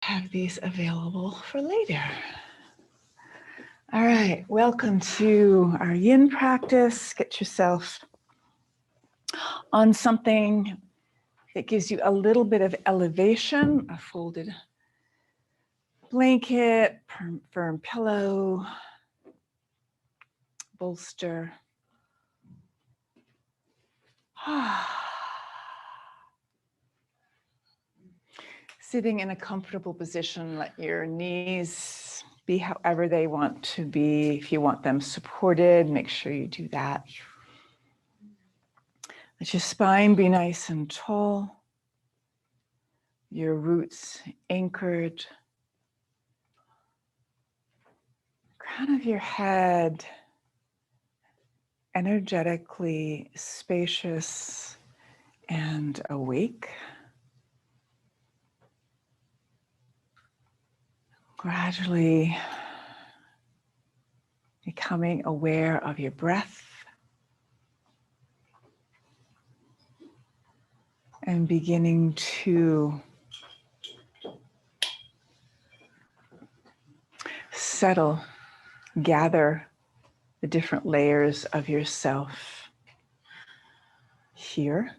have these available for later. All right, welcome to our yin practice. Get yourself on something that gives you a little bit of elevation, a folded blanket, firm pillow, bolster. Sitting in a comfortable position, let your knees be however they want to be. If you want them supported, make sure you do that. Let your spine be nice and tall. Your roots anchored. Crown of your head energetically spacious and awake. Gradually becoming aware of your breath and beginning to settle, gather the different layers of yourself here.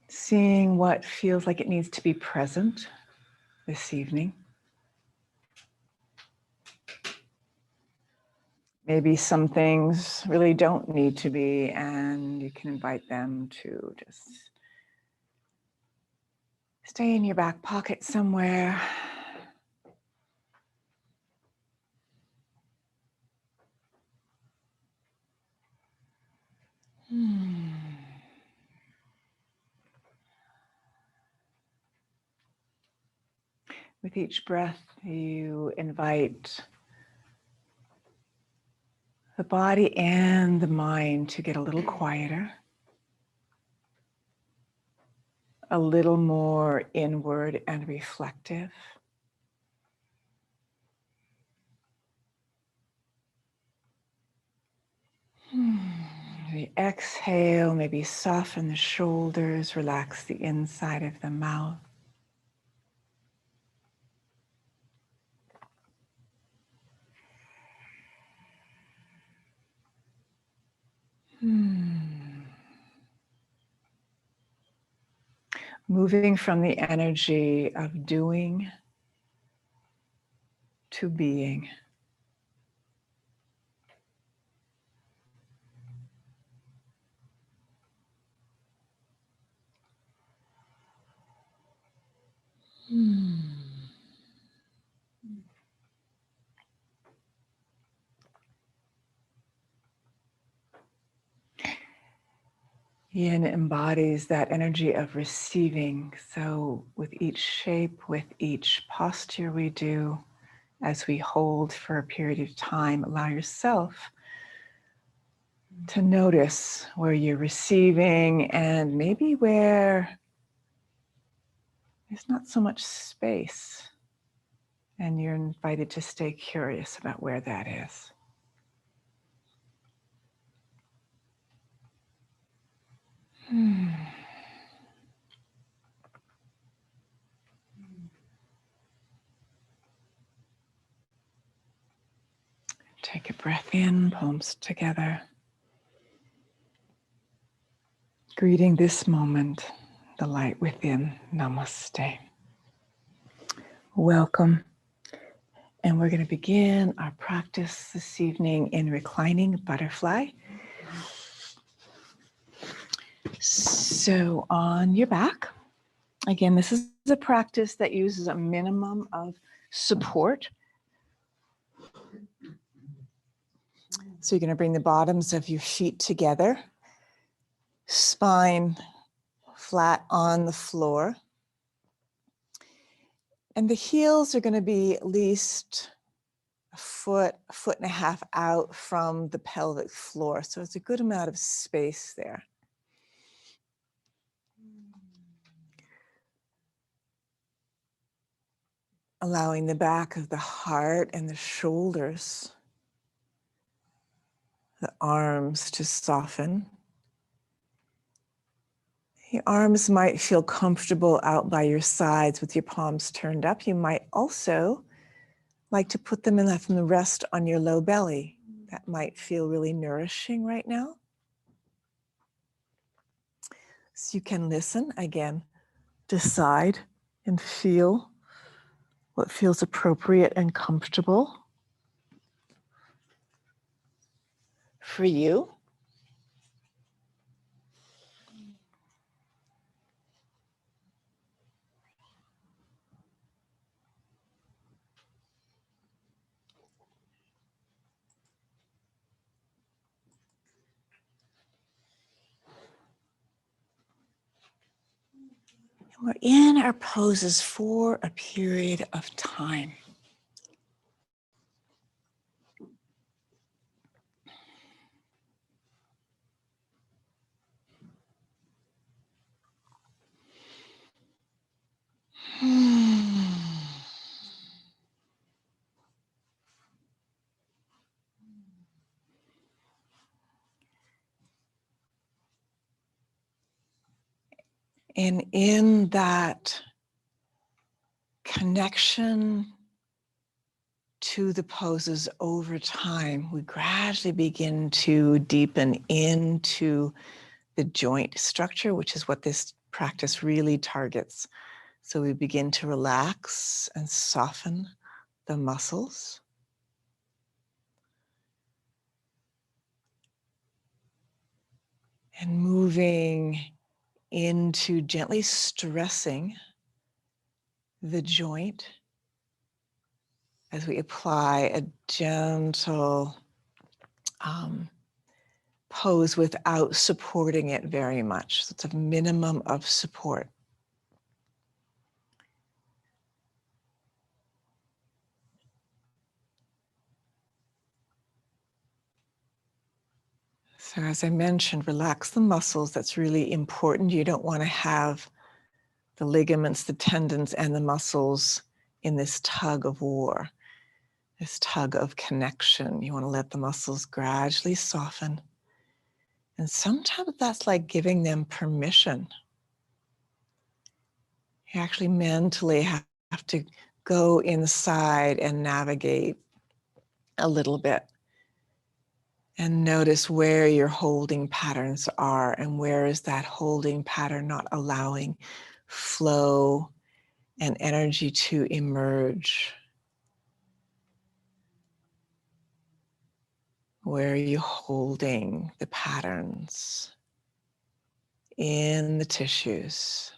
Seeing what feels like it needs to be present this evening. Maybe some things really don't need to be, and you can invite them to just stay in your back pocket somewhere. With each breath, you invite the body and the mind to get a little quieter, a little more inward and reflective. The exhale, maybe soften the shoulders, relax the inside of the mouth. Moving from the energy of doing to being. Yin embodies that energy of receiving. So with each shape, with each posture we do, as we hold for a period of time, allow yourself to notice where you're receiving and maybe where there's not so much space. And you're invited to stay curious about where that is. Take a breath in, palms together. Greeting this moment, the light within. Namaste. Welcome. And we're going to begin our practice this evening in reclining butterfly. So on your back, again, this is a practice that uses a minimum of support. So you're going to bring the bottoms of your feet together, spine flat on the floor. And the heels are going to be at least a foot and a half out from the pelvic floor. So it's a good amount of space there. Allowing the back of the heart and the shoulders, the arms to soften. The arms might feel comfortable out by your sides with your palms turned up. You might also like to put them and let them rest on your low belly. That might feel really nourishing right now. So you can listen again, decide and feel what feels appropriate and comfortable for you. We're in our poses for a period of time. And in that connection to the poses over time, we gradually begin to deepen into the joint structure, which is what this practice really targets. So we begin to relax and soften the muscles. And moving into gently stressing the joint as we apply a gentle pose without supporting it very much. So it's a minimum of support. So as I mentioned, relax the muscles. That's really important. You don't want to have the ligaments, the tendons, and the muscles in this tug of war, this tug of connection. You want to let the muscles gradually soften. And sometimes that's like giving them permission. You actually mentally have to go inside and navigate a little bit and notice where your holding patterns are and where is that holding pattern not allowing flow and energy to emerge. Where are you holding the patterns in the tissues?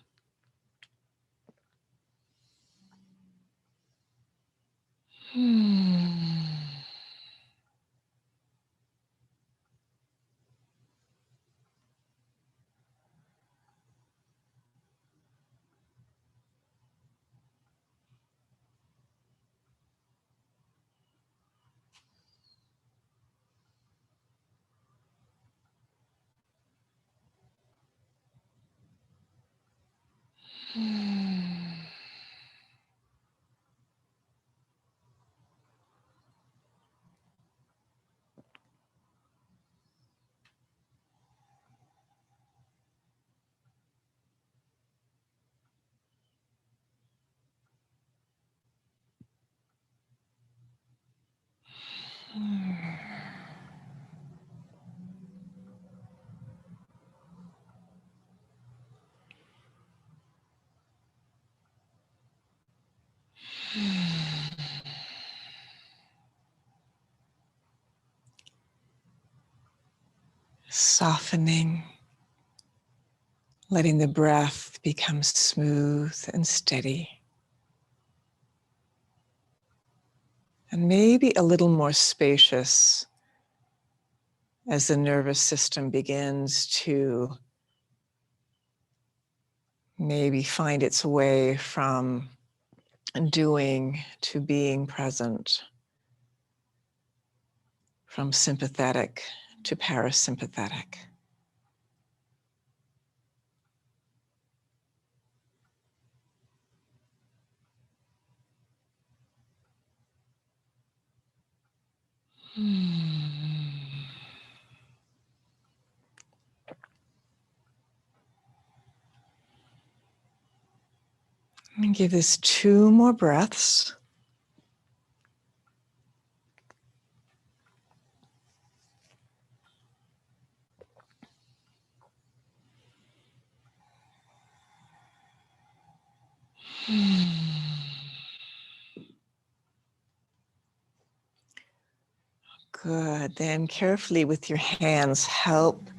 Softening, letting the breath become smooth and steady. And maybe a little more spacious as the nervous system begins to maybe find its way from doing to being present, from sympathetic to parasympathetic. And give this 2 more breaths. Good. Then carefully with your hands, help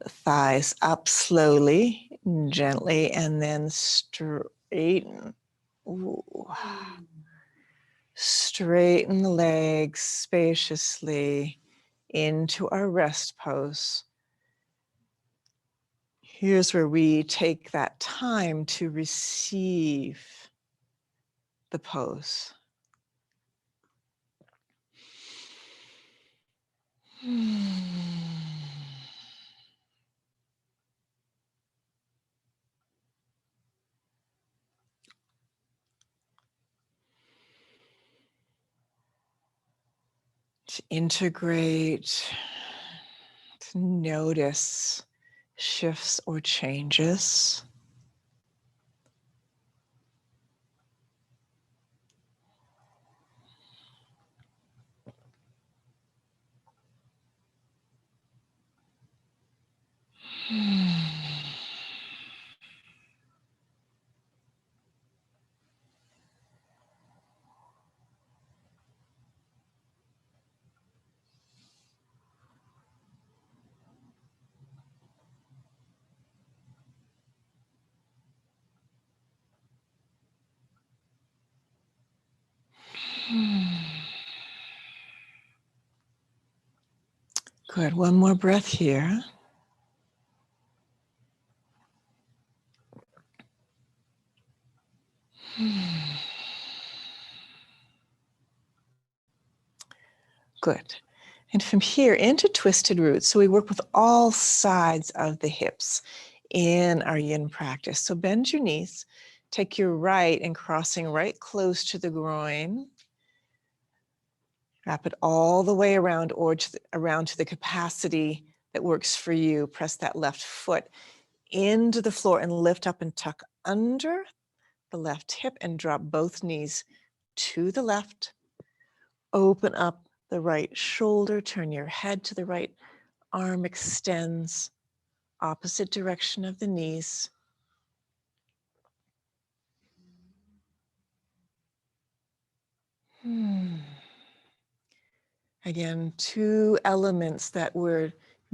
the thighs up slowly, gently, and then straighten. Ooh. Straighten the legs spaciously into our rest pose. Here's where we take that time to receive the pose. To integrate, to notice shifts or changes. Good. One more breath here. Good. And from here into twisted roots. So we work with all sides of the hips in our yin practice. So bend your knees, take your right and crossing right close to the groin. Wrap it all the way around or around to the capacity that works for you. Press that left foot into the floor and lift up and tuck under the left hip and drop both knees to the left. Open up the right shoulder, turn your head to the right, arm extends, opposite direction of the knees. Again, 2 elements that we're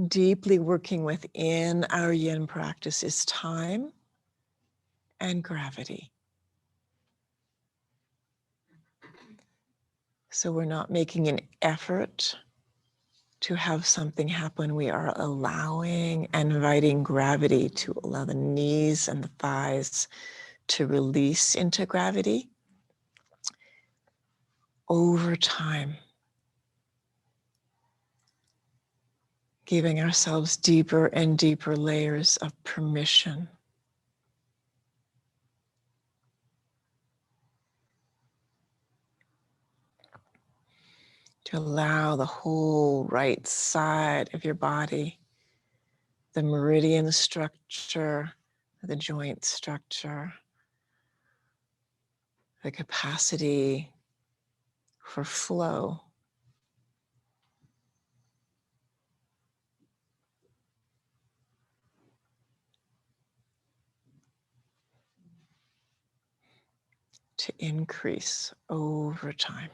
deeply working with in our yin practice is time and gravity. So we're not making an effort to have something happen. We are allowing and inviting gravity to allow the knees and the thighs to release into gravity over time, giving ourselves deeper and deeper layers of permission. To allow the whole right side of your body, the meridian structure, the joint structure, the capacity for flow. To increase over time.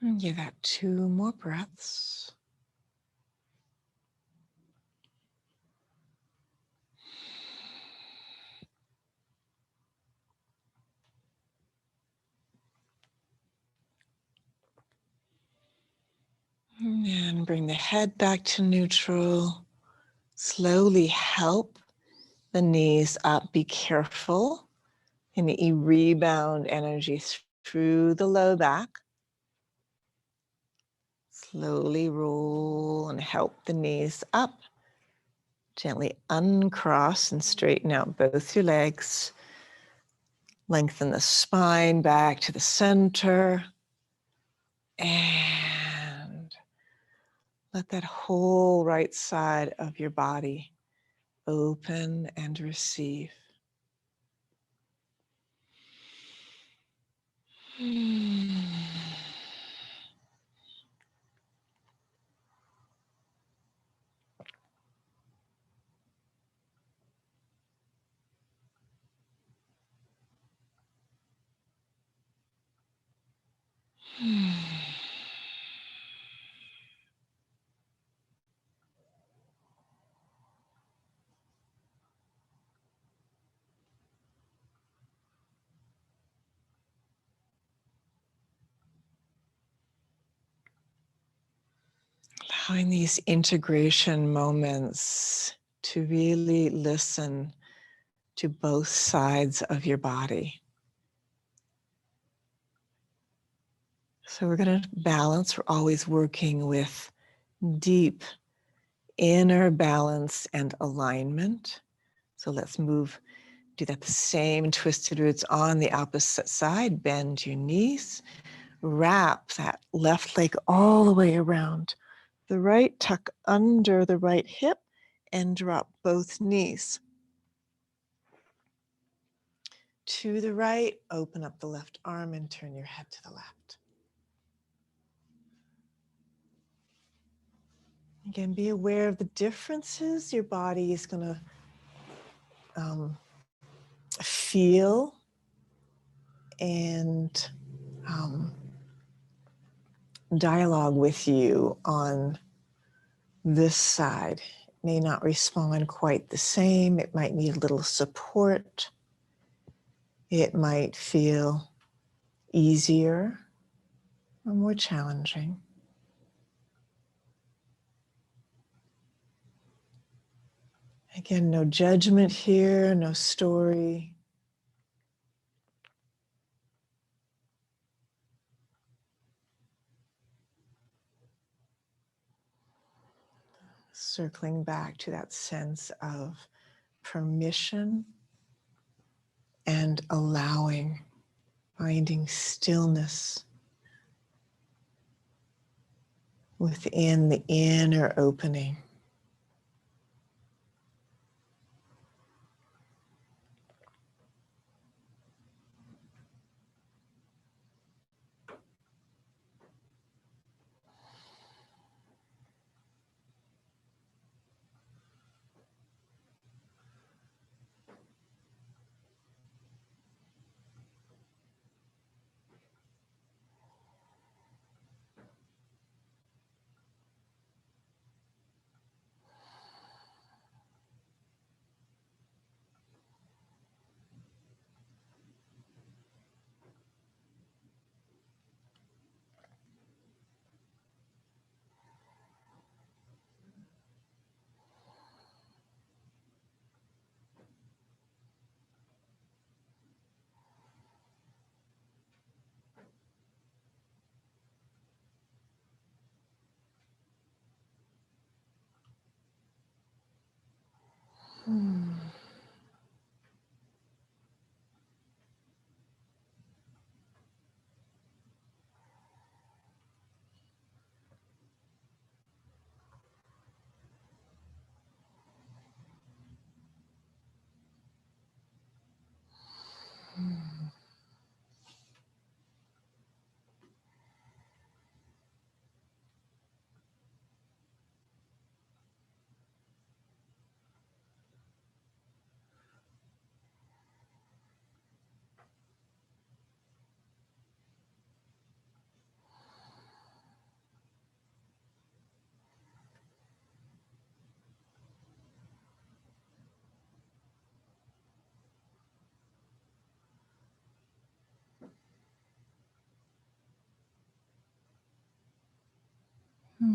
And give that 2 more breaths. And bring the head back to neutral. Slowly help the knees up. Be careful. Any rebound energy through the low back. Slowly roll and help the knees up. Gently uncross and straighten out both your legs. Lengthen the spine back to the center. And let that whole right side of your body open and receive. Allowing these integration moments to really listen to both sides of your body. So we're going to balance. We're always working with deep inner balance and alignment. So let's do that the same twisted roots on the opposite side. Bend your knees. Wrap that left leg all the way around the right, tuck under the right hip, and drop both knees. To the right, open up the left arm and turn your head to the left. Again, be aware of the differences your body is going to feel and dialogue with you on this side. It may not respond quite the same. It might need a little support. It might feel easier or more challenging. Again, no judgment here, no story. Circling back to that sense of permission and allowing, finding stillness within the inner opening.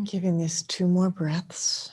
Giving this 2 more breaths.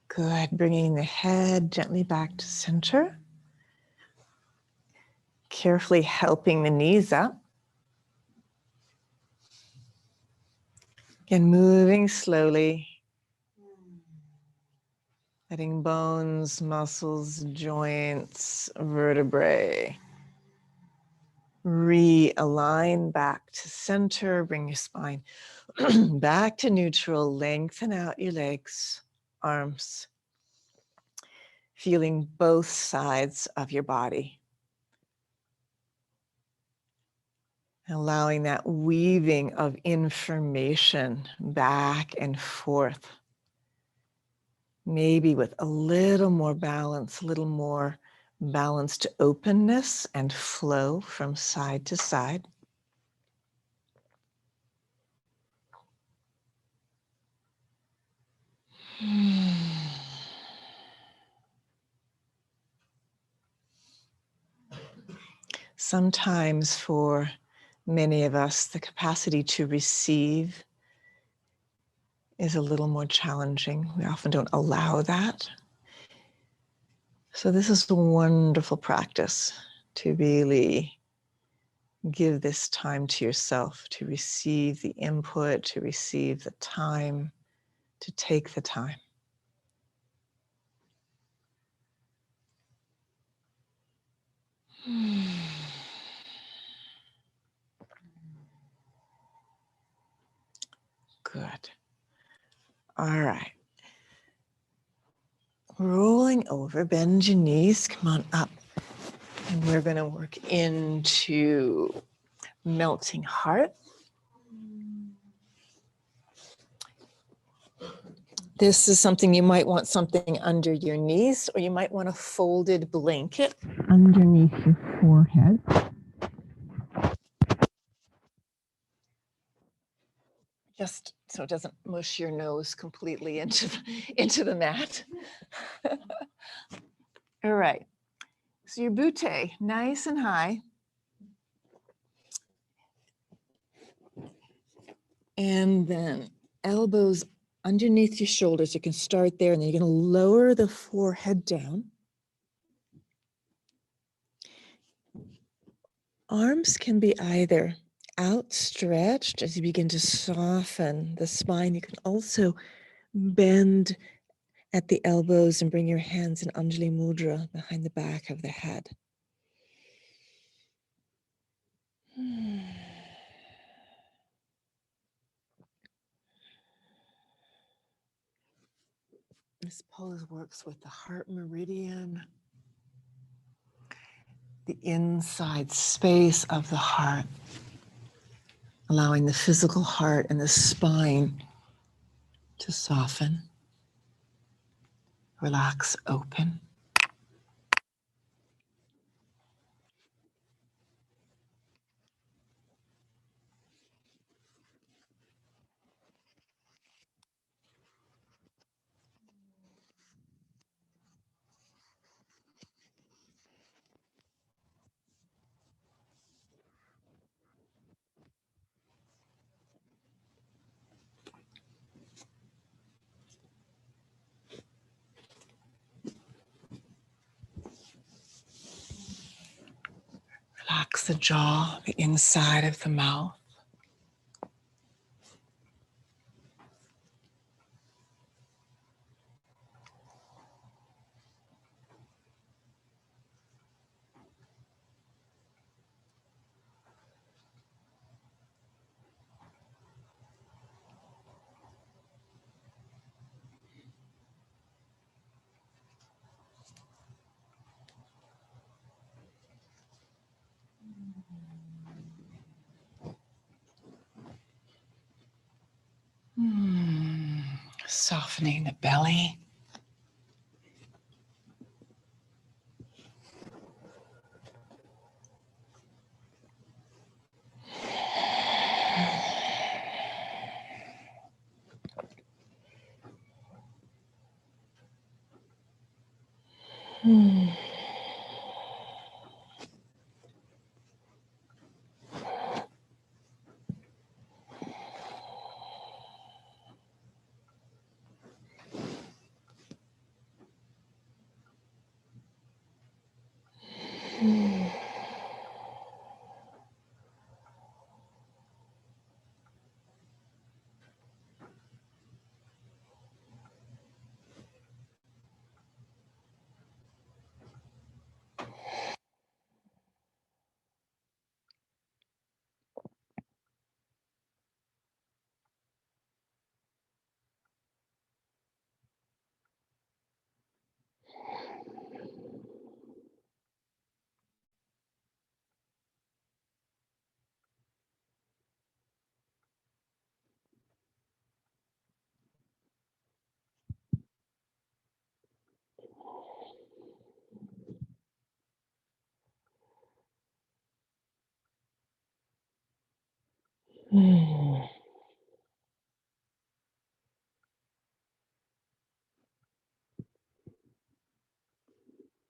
Good. Bringing the head gently back to center. Carefully helping the knees up. Again, moving slowly. Letting bones, muscles, joints, vertebrae realign back to center. Bring your spine back to neutral. Lengthen out your legs, arms. Feeling both sides of your body. Allowing that weaving of information back and forth. Maybe with a little more balance, a little more balanced openness and flow from side to side. Sometimes for many of us, the capacity to receive is a little more challenging. We often don't allow that. So this is a wonderful practice to really give this time to yourself, to receive the input, to receive the time, to take the time. Good. All right. Rolling over, bend your knees, come on up. And we're going to work into melting heart. This is something you might want something under your knees, or you might want a folded blanket underneath your forehead. Just so it doesn't mush your nose completely into the mat. All right. So your butte, nice and high. And then elbows underneath your shoulders. You can start there, and then you're going to lower the forehead down. Arms can be either outstretched as you begin to soften the spine. You can also bend at the elbows and bring your hands in Anjali Mudra behind the back of the head. This pose works with the heart meridian, the inside space of the heart, allowing the physical heart and the spine to soften, relax, open. Relax the jaw, the inside of the mouth. Softening the belly.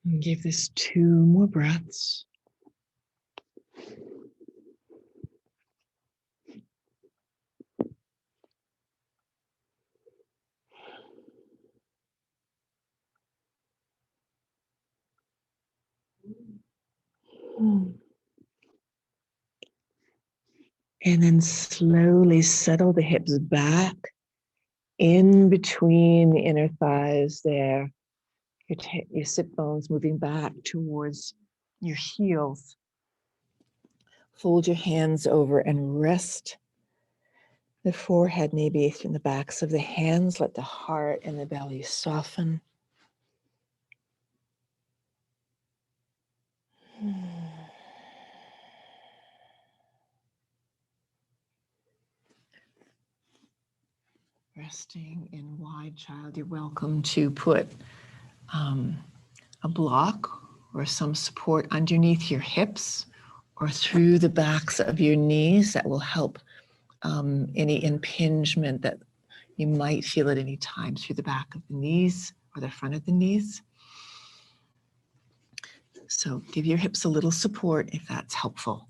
And give this 2 more breaths. And then slowly settle the hips back in between the inner thighs there. Your sit bones moving back towards your heels. Fold your hands over and rest the forehead maybe in the backs of the hands. Let the heart and the belly soften. Resting in wide child, you're welcome to put a block or some support underneath your hips or through the backs of your knees that will help any impingement that you might feel at any time through the back of the knees or the front of the knees. So give your hips a little support if that's helpful.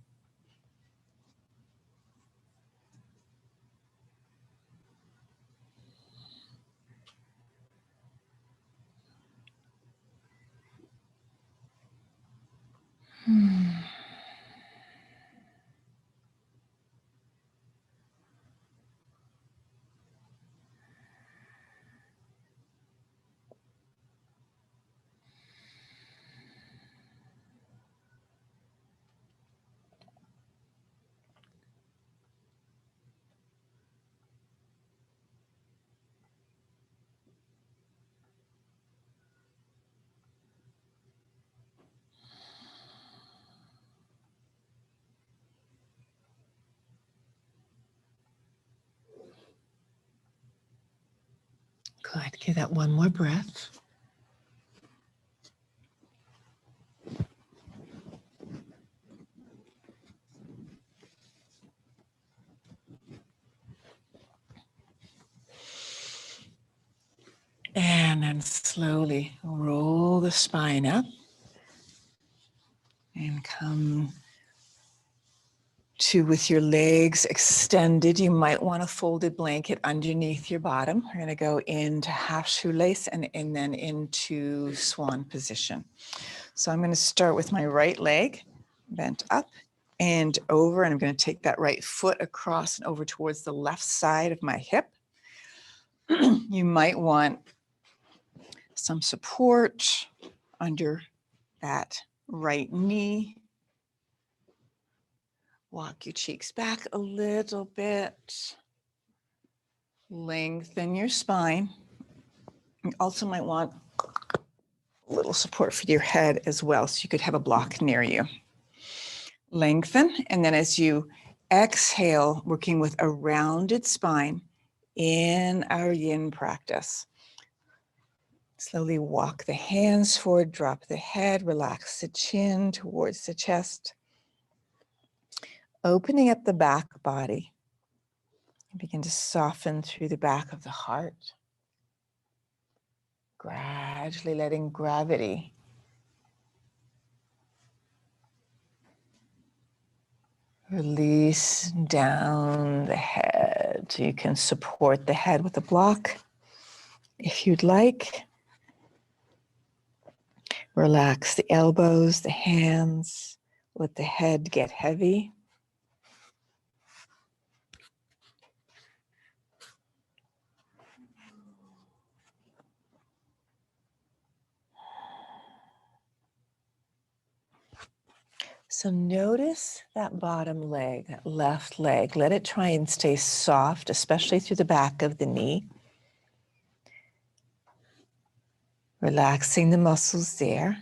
Good, give that one more breath. And then slowly roll the spine up and come to with your legs extended. You might want a folded blanket underneath your bottom. We're going to go into half shoelace and then into swan position. So I'm going to start with my right leg bent up and over, and I'm going to take that right foot across and over towards the left side of my hip. You might want some support under that right knee. Walk your cheeks back a little bit. Lengthen your spine. You also might want a little support for your head as well, so you could have a block near you. Lengthen, and then as you exhale, working with a rounded spine, in our yin practice. Slowly walk the hands forward, drop the head, relax the chin towards the chest. Opening up the back body. And begin to soften through the back of the heart. Gradually letting gravity release down the head. You can support the head with a block if you'd like. Relax the elbows, the hands. Let the head get heavy. So notice that bottom leg, that left leg. Let it try and stay soft, especially through the back of the knee. Relaxing the muscles there.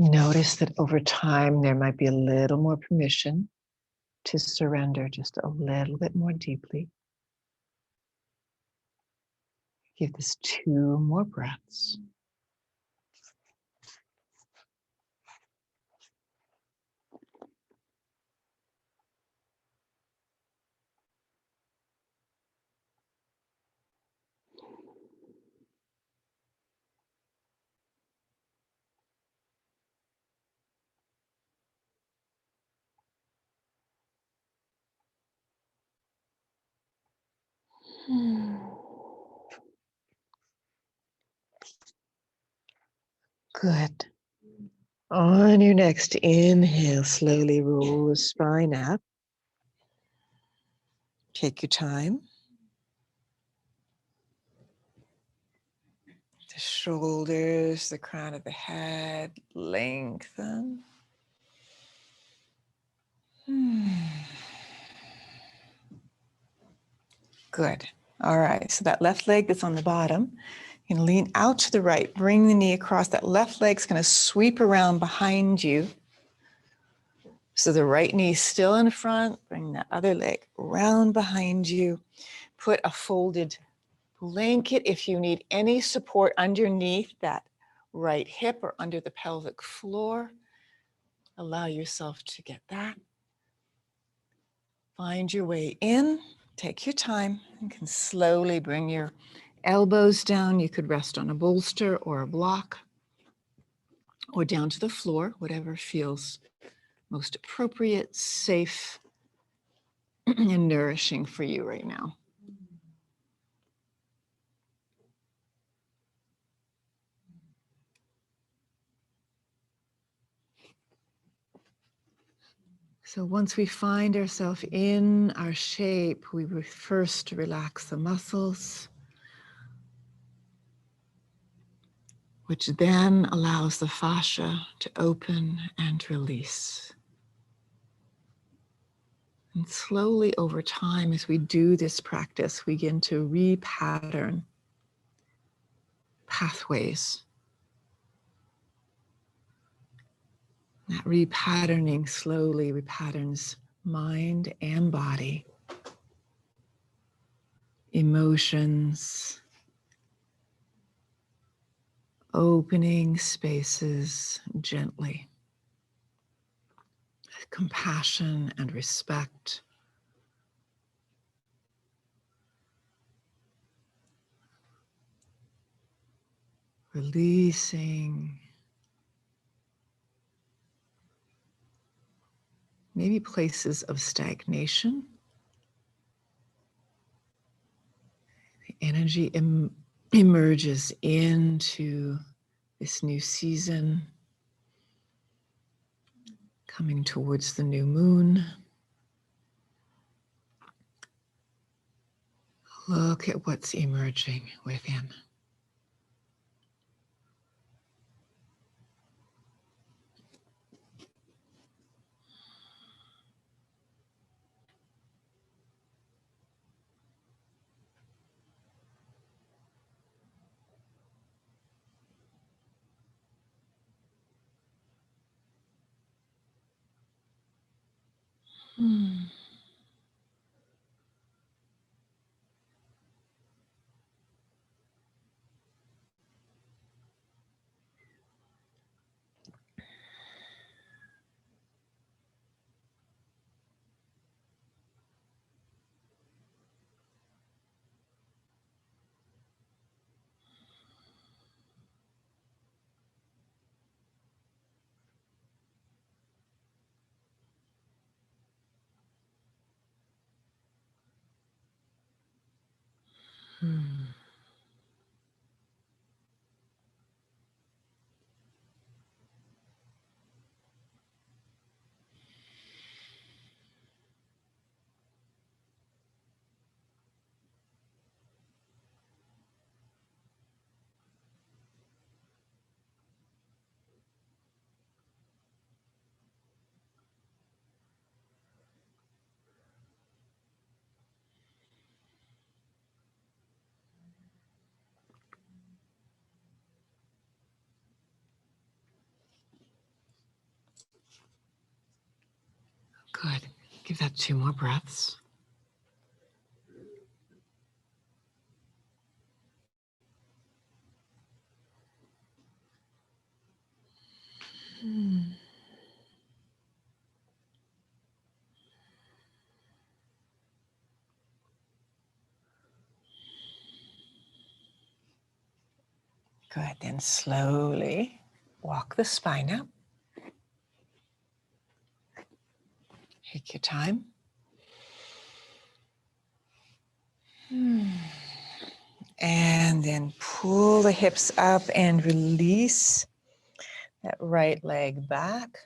Notice that over time there might be a little more permission to surrender just a little bit more deeply. Give this 2 more breaths. Good. On your next inhale, slowly roll the spine up. Take your time. The shoulders, the crown of the head, lengthen. Good. All right, so that left leg that's on the bottom, you can lean out to the right, bring the knee across. That left leg's gonna sweep around behind you. So the right knee still in front, bring the other leg around behind you. Put a folded blanket if you need any support underneath that right hip or under the pelvic floor. Allow yourself to get that. Find your way in. Take your time. You can slowly bring your elbows down. You could rest on a bolster or a block or down to the floor, whatever feels most appropriate, safe, and nourishing for you right now. So once we find ourselves in our shape, we first relax the muscles. which then allows the fascia to open and release. And slowly over time, as we do this practice, we begin to repattern pathways. That repatterning slowly repatterns mind and body, emotions, opening spaces gently, with compassion and respect. Releasing maybe places of stagnation. The energy emerges into this new season, coming towards the new moon. Look at what's emerging within. Good. Give that 2 more breaths. Good. Then slowly walk the spine up. Take your time. And then pull the hips up and release that right leg back.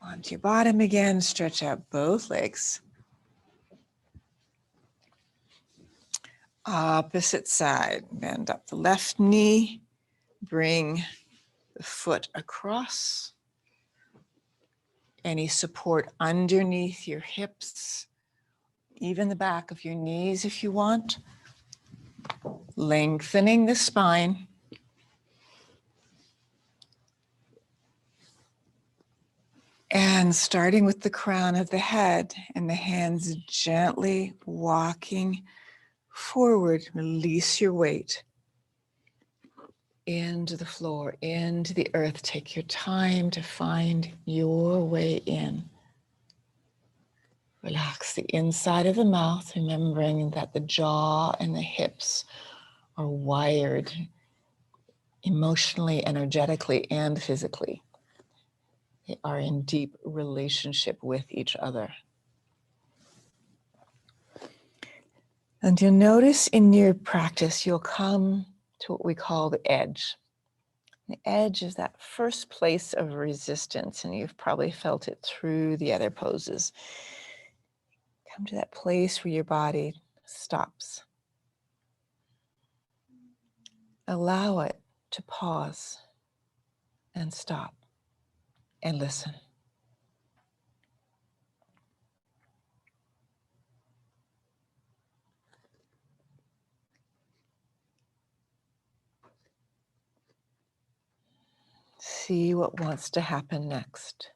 Onto your bottom again, stretch out both legs. Opposite side, bend up the left knee, bring the foot across. Any support underneath your hips, even the back of your knees if you want. Lengthening the spine. And starting with the crown of the head and the hands gently walking forward, release your weight into the floor, into the earth. Take your time to find your way in. Relax the inside of the mouth, remembering that the jaw and the hips are wired emotionally, energetically, and physically. They are in deep relationship with each other. And you'll notice in your practice, you'll come to what we call the edge. The edge is that first place of resistance, and you've probably felt it through the other poses. Come to that place where your body stops. allow it to pause and stop and listen. See what wants to happen next.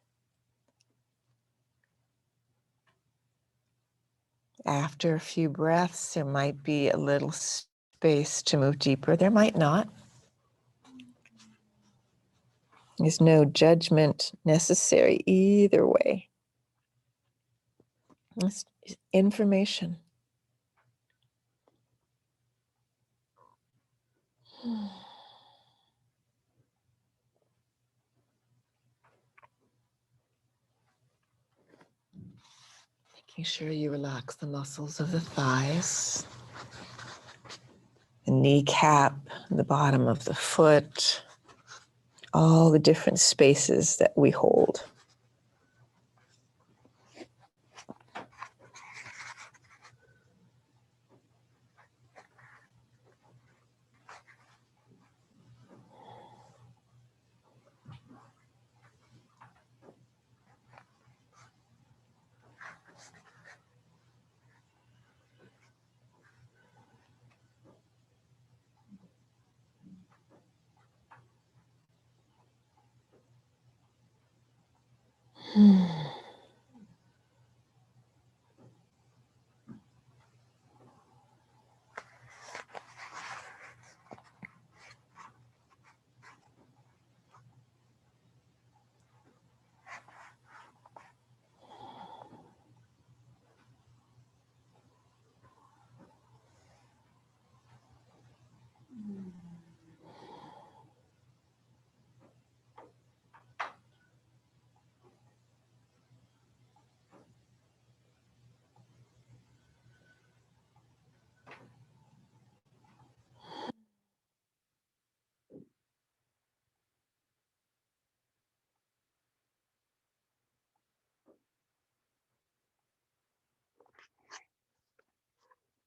After a few breaths, there might be a little space to move deeper. There might not. There's no judgment necessary either way. It's information. Making sure you relax the muscles of the thighs, the kneecap, the bottom of the foot, all the different spaces that we hold.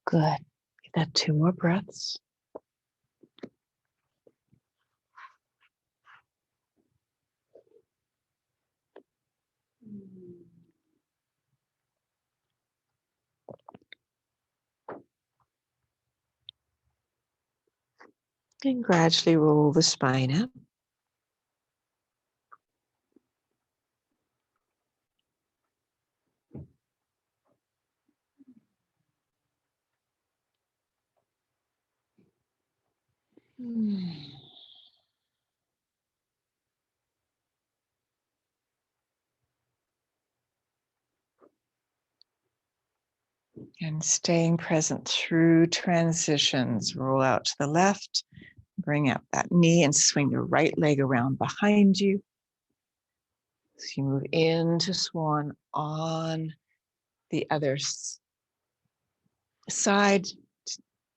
Good. Give that 2 more breaths. And gradually roll the spine up. And staying present through transitions. Roll out to the left, bring up that knee and swing the right leg around behind you. So you move into swan on the other side.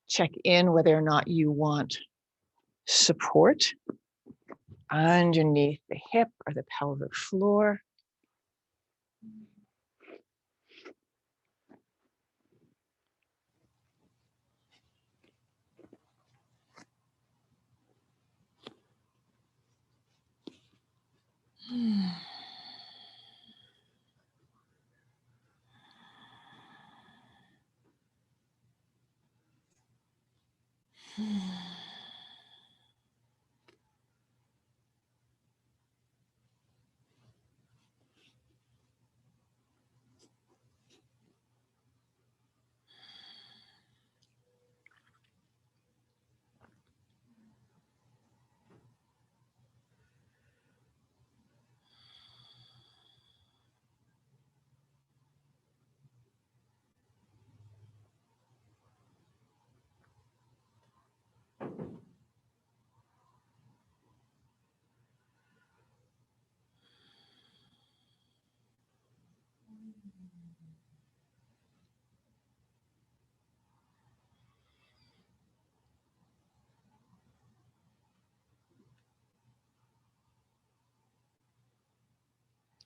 Check in whether or not you want support underneath the hip or the pelvic floor.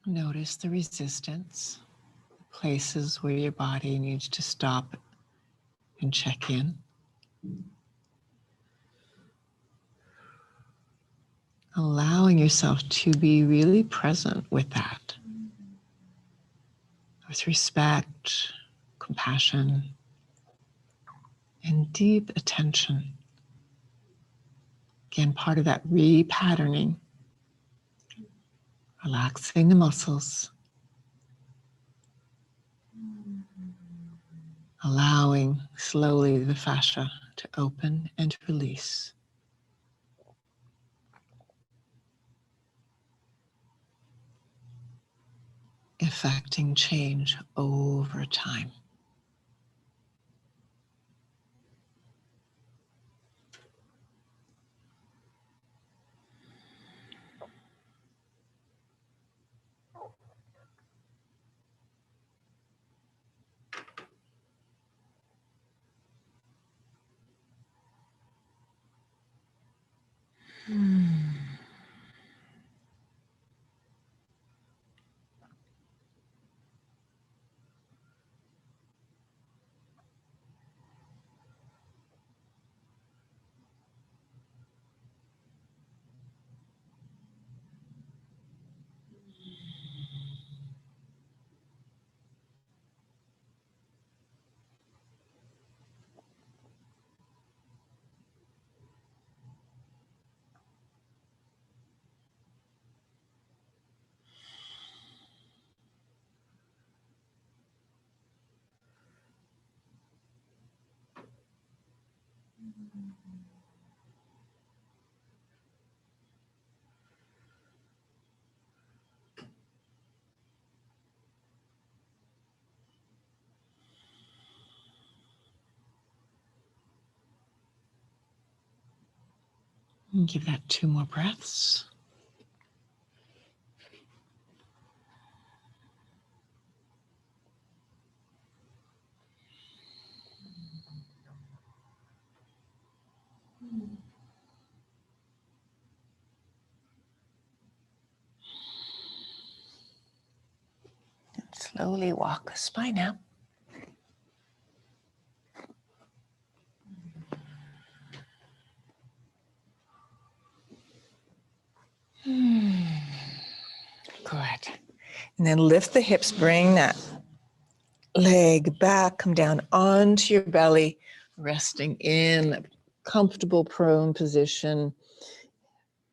Notice the resistance, places where your body needs to stop and check in. allowing yourself to be really present with that, with respect, compassion, and deep attention. Again, part of that repatterning, relaxing the muscles, allowing slowly the fascia to open and release. Affecting change over time. And give that 2 more breaths. And slowly walk the spine out. Good. And then lift the hips, bring that leg back, come down onto your belly, resting in a comfortable prone position.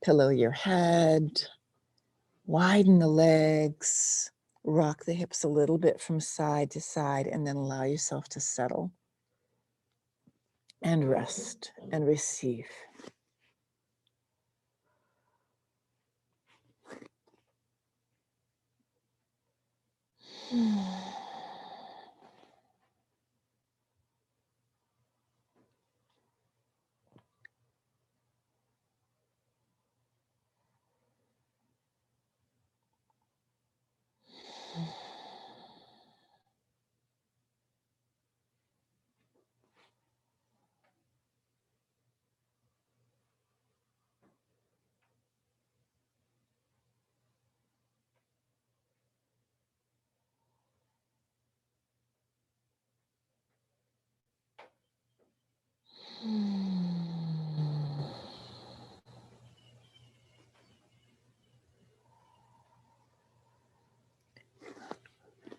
Pillow your head, widen the legs, rock the hips a little bit from side to side, and then allow yourself to settle and rest and receive.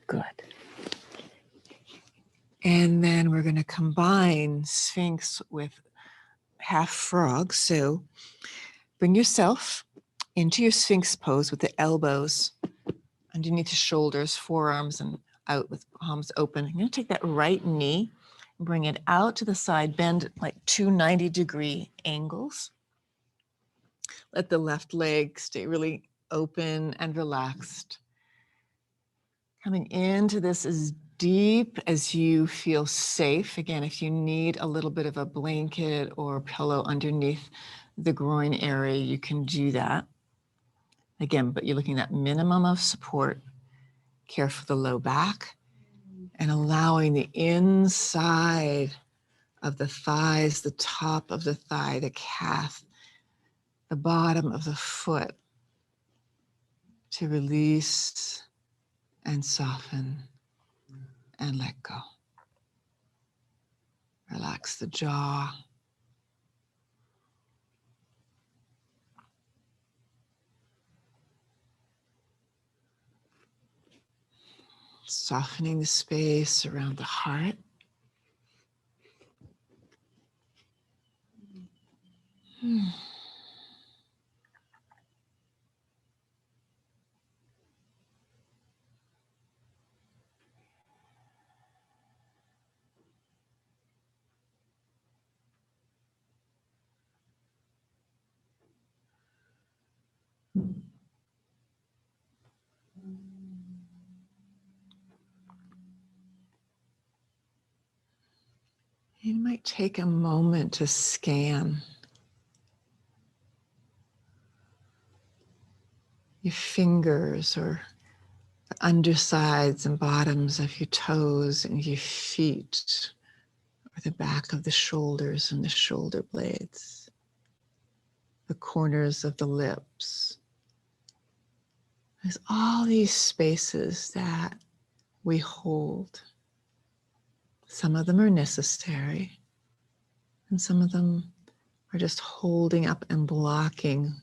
Good. And then we're going to combine Sphinx with half frog. So bring yourself into your Sphinx pose with the elbows underneath the shoulders, forearms, and out with palms open. You're going to take that right knee and bring it out to the side, bend like 290-degree angles. Let the left leg stay really open and relaxed. Coming into this as deep as you feel safe. Again, if you need a little bit of a blanket or pillow underneath the groin area, you can do that. Again, but you're looking at minimum of support. Care for the low back and allowing the inside of the thighs, the top of the thigh, the calf, the bottom of the foot to release and soften and let go. Relax the jaw. Softening the space around the heart. You might take a moment to scan your fingers or the undersides and bottoms of your toes and your feet, or the back of the shoulders and the shoulder blades, the corners of the lips. There's all these spaces that we hold. Some of them are necessary, and some of them are just holding up and blocking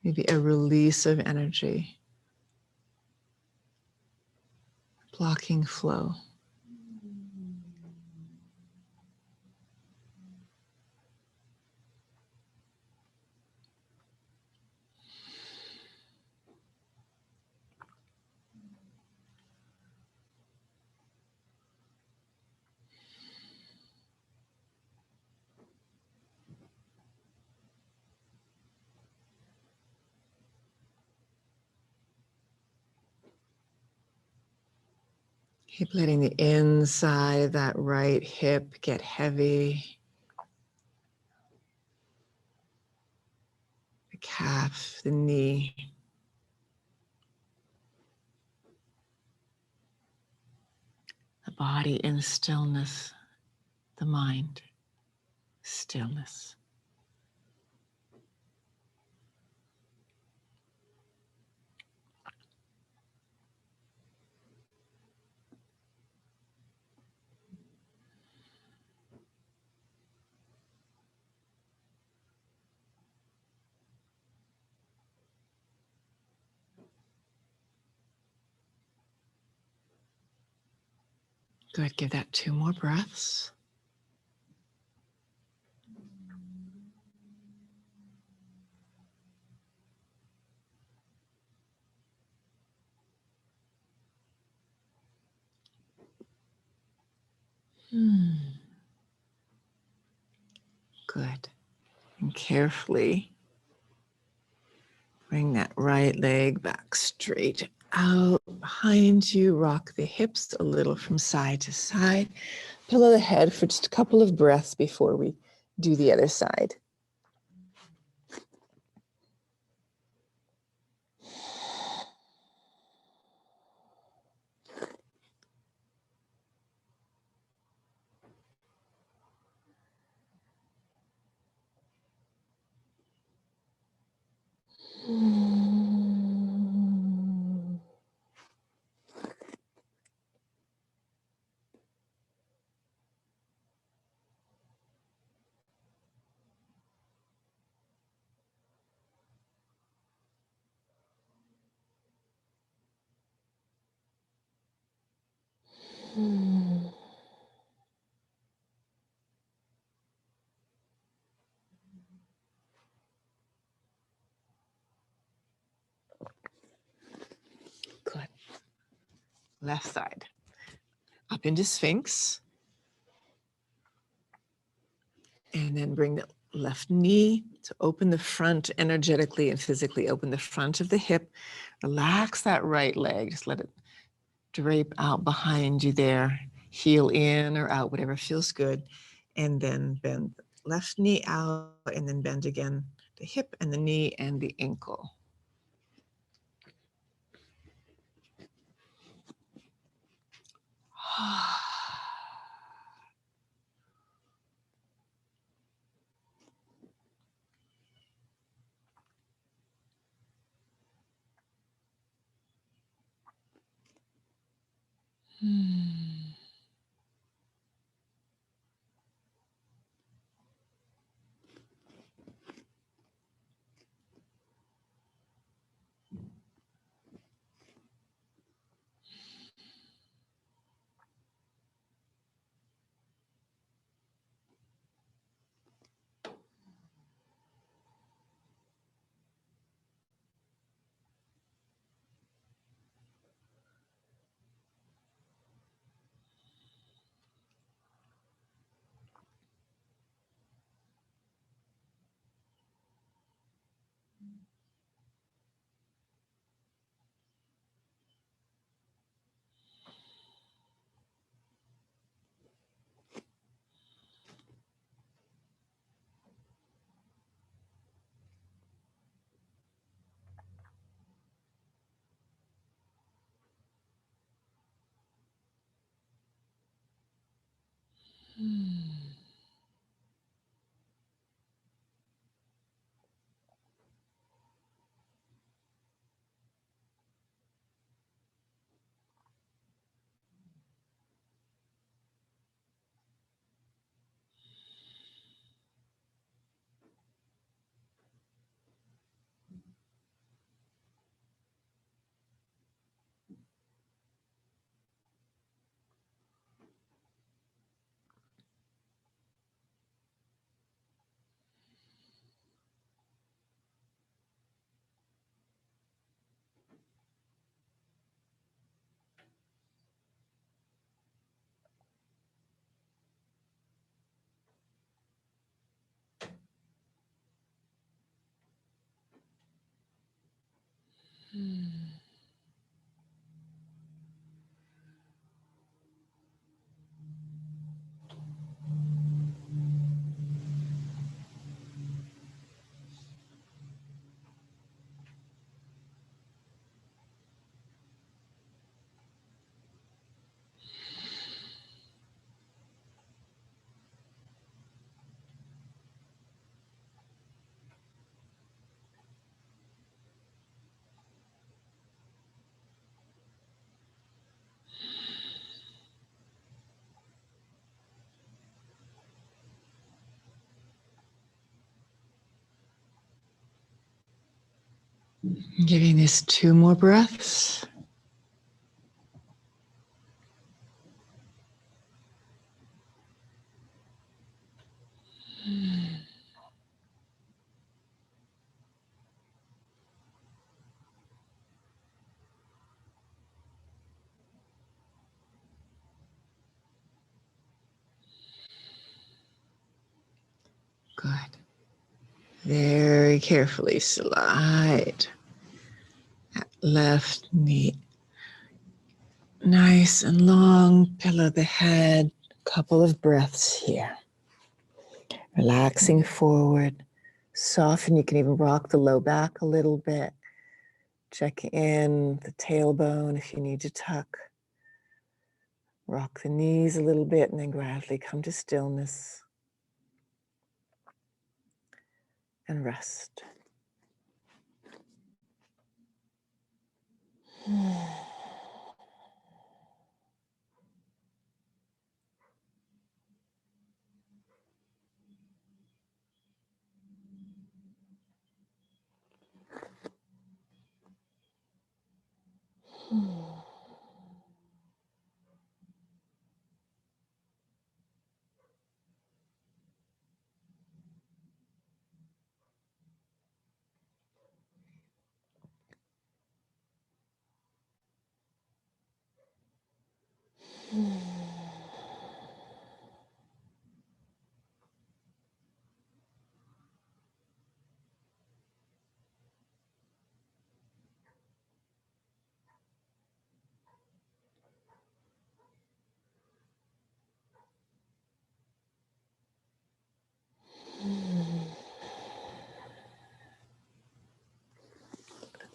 maybe a release of energy, blocking flow. Keep letting the inside of that right hip get heavy. The calf, the knee. The body in stillness. The mind, stillness. Good, give that 2 more breaths. Good. And carefully bring that right leg back straight out behind you. Rock the hips a little from side to side. Pillow the head for just a couple of breaths before we do the other side. Good. Left side. Up into Sphinx. And then bring the left knee to open the front energetically and physically. Open the front of the hip. Relax that right leg. Just let it drape out behind you there. Heel in or out, whatever feels good. And then bend the left knee out and then bend again the hip and the knee and the ankle. Giving this 2 more breaths. Good. Very carefully slide that left knee nice and long. Pillow the head. Couple of breaths here. Relaxing forward. Soften. You can even rock the low back a little bit. Check in the tailbone if you need to tuck. Rock the knees a little bit and then gradually come to stillness and rest.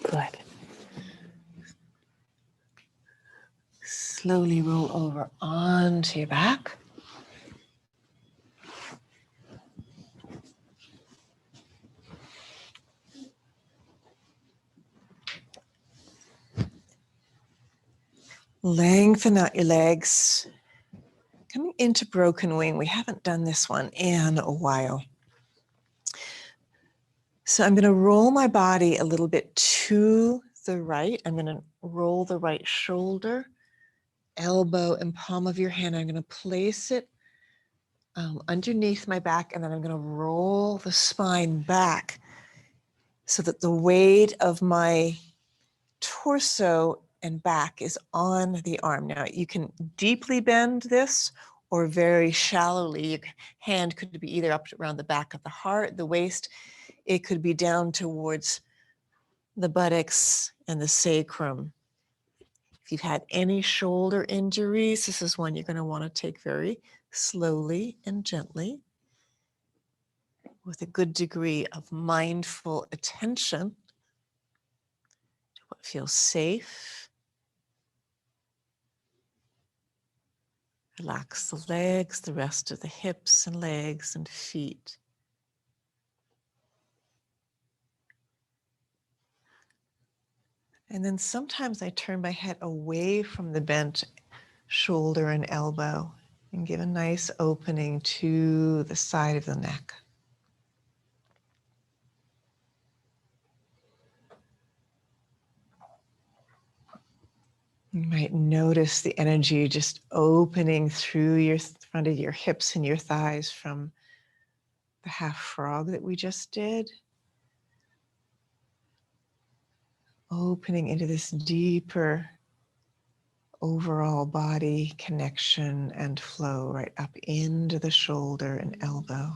Good. Slowly roll over onto your back. Lengthen out your legs. Coming into broken wing. We haven't done this one in a while. So I'm going to roll my body a little bit to the right. I'm going to roll the right shoulder, elbow, and palm of your hand. I'm going to place it underneath my back, and then I'm going to roll the spine back so that the weight of my torso and back is on the arm. Now, you can deeply bend this or very shallowly. Your hand could be either up around the back of the heart, the waist. It could be down towards the buttocks and the sacrum. If you've had any shoulder injuries, this is one you're going to want to take very slowly and gently with a good degree of mindful attention to what feels safe. Relax the legs, the rest of the hips and legs and feet. And then sometimes I turn my head away from the bent shoulder and elbow and give a nice opening to the side of the neck. You might notice the energy just opening through your front of your hips and your thighs from the half frog that we just did. Opening into this deeper overall body connection and flow right up into the shoulder and elbow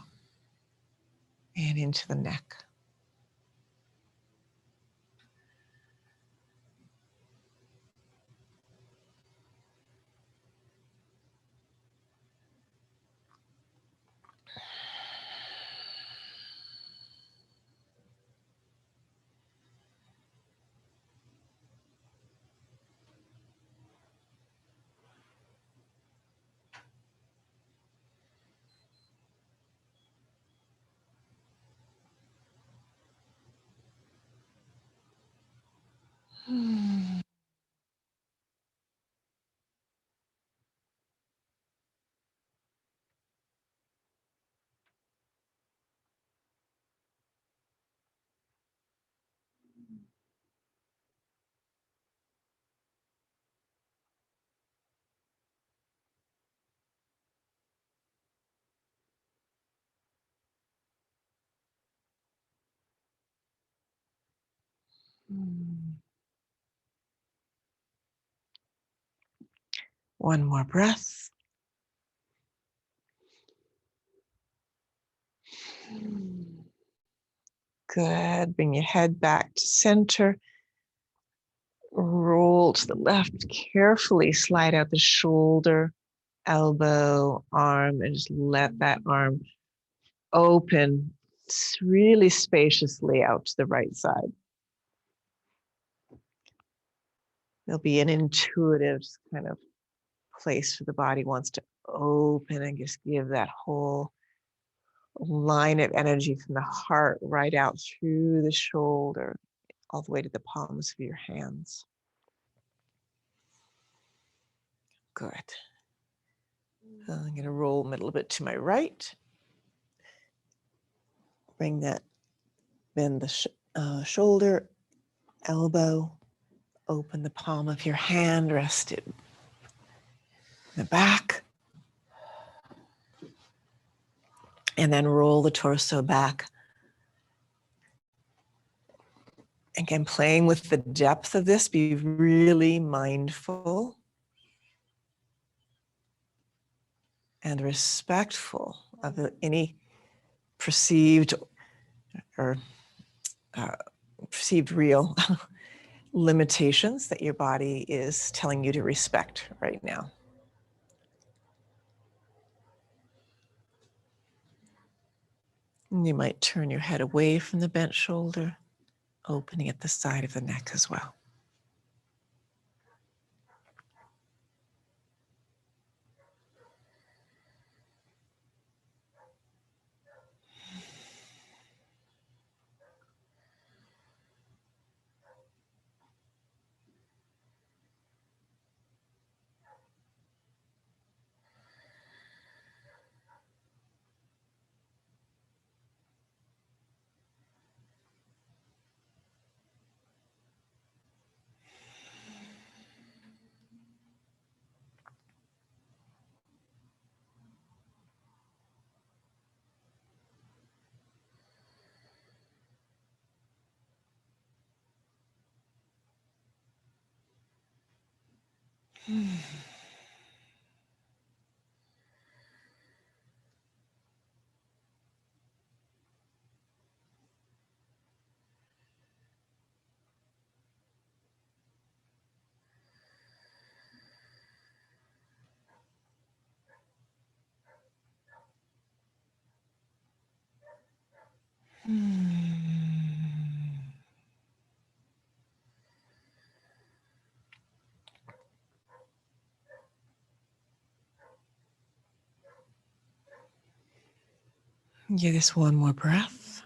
and into the neck. One more breath. Good. Bring your head back to center. Roll to the left. Carefully slide out the shoulder, elbow, arm, and just let that arm open really spaciously out to the right side. There'll be an intuitive kind of place where the body wants to open and just give that whole line of energy from the heart right out through the shoulder, all the way to the palms of your hands. Good. I'm going to roll a little bit to my right. Bring that, bend the shoulder, elbow, open the palm of your hand, rest it in the back. And then roll the torso back. Again, playing with the depth of this, be really mindful and respectful of any perceived or perceived real limitations that your body is telling you to respect right now. And you might turn your head away from the bent shoulder, opening at the side of the neck as well. Give this one more breath.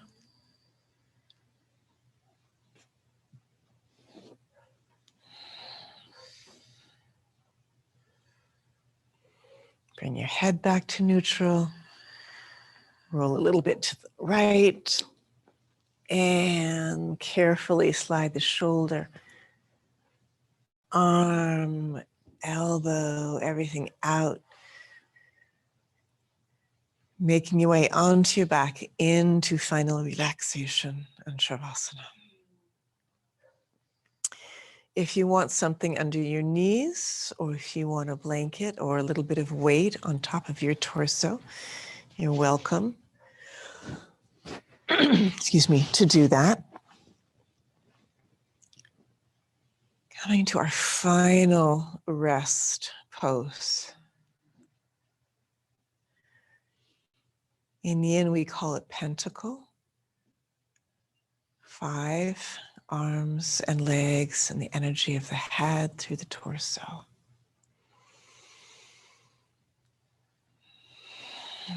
Bring your head back to neutral. Roll a little bit to the right. And carefully slide the shoulder, arm, elbow, everything out. Making your way onto your back into final relaxation and Shavasana. If you want something under your knees, or if you want a blanket or a little bit of weight on top of your torso, you're welcome, excuse me, to do that. Coming to our final rest pose. In yin, we call it pentacle. 5 arms and legs and the energy of the head through the torso.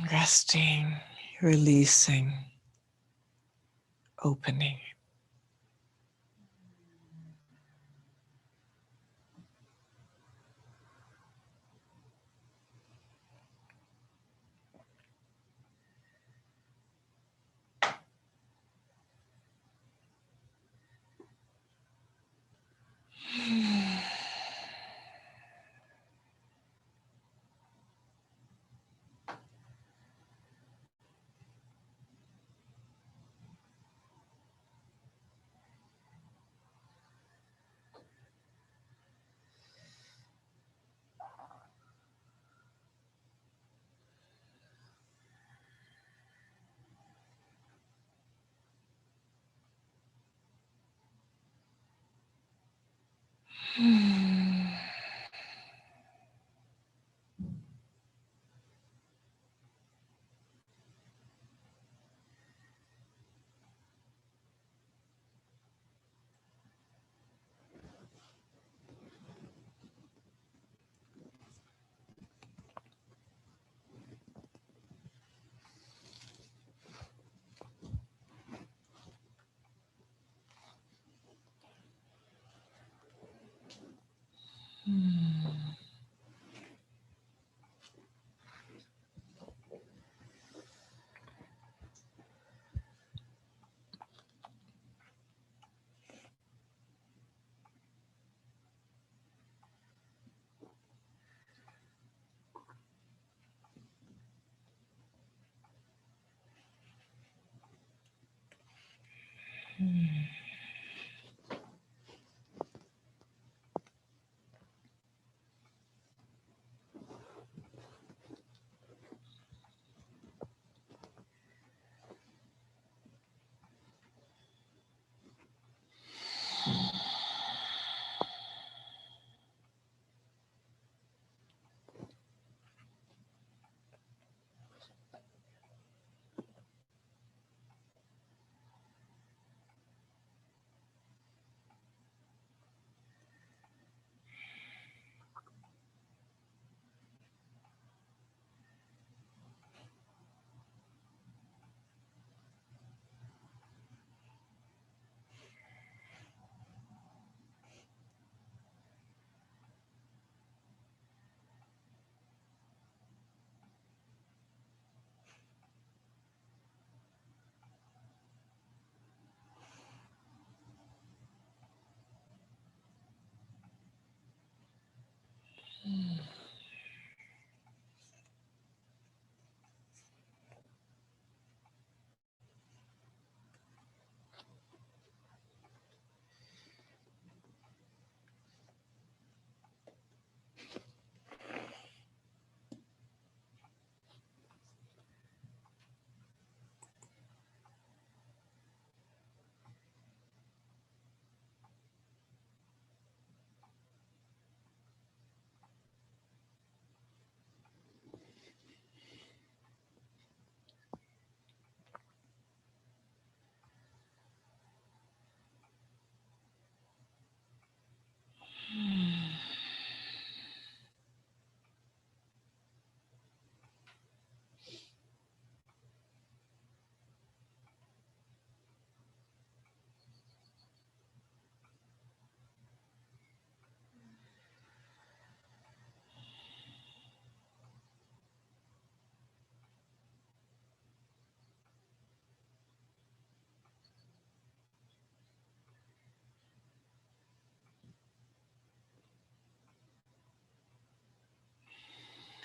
Resting, releasing, opening.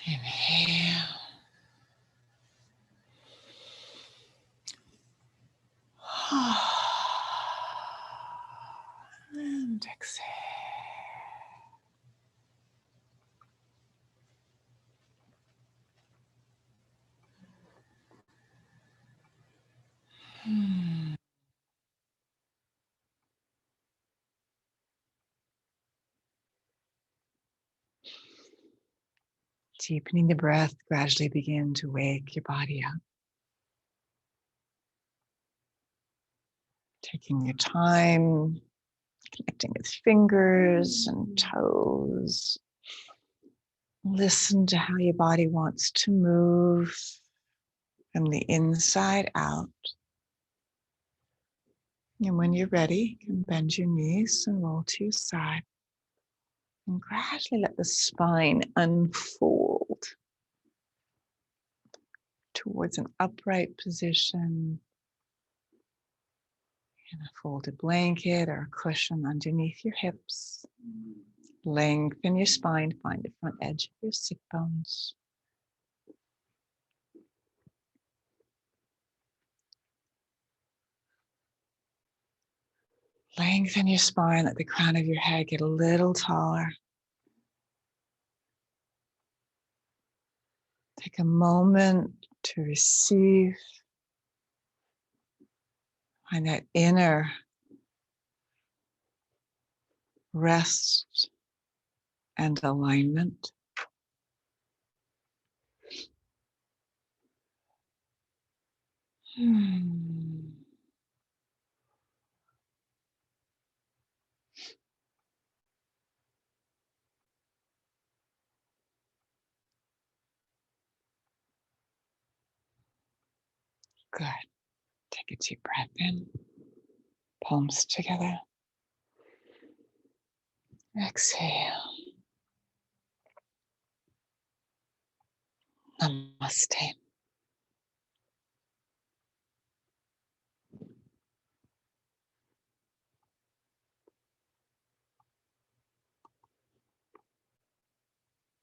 Inhale. And exhale. Deepening the breath, gradually begin to wake your body up. Taking your time, connecting with fingers and toes. Listen to how your body wants to move from the inside out. And when you're ready, you can bend your knees and roll to your side. And gradually let the spine unfold towards an upright position in a folded blanket or a cushion underneath your hips. Lengthen your spine, find the front edge of your sit bones. Lengthen your spine, let the crown of your head get a little taller. Take a moment to receive. Find that inner rest and alignment. Hmm. Good. Take a deep breath in, palms together. Exhale. Namaste.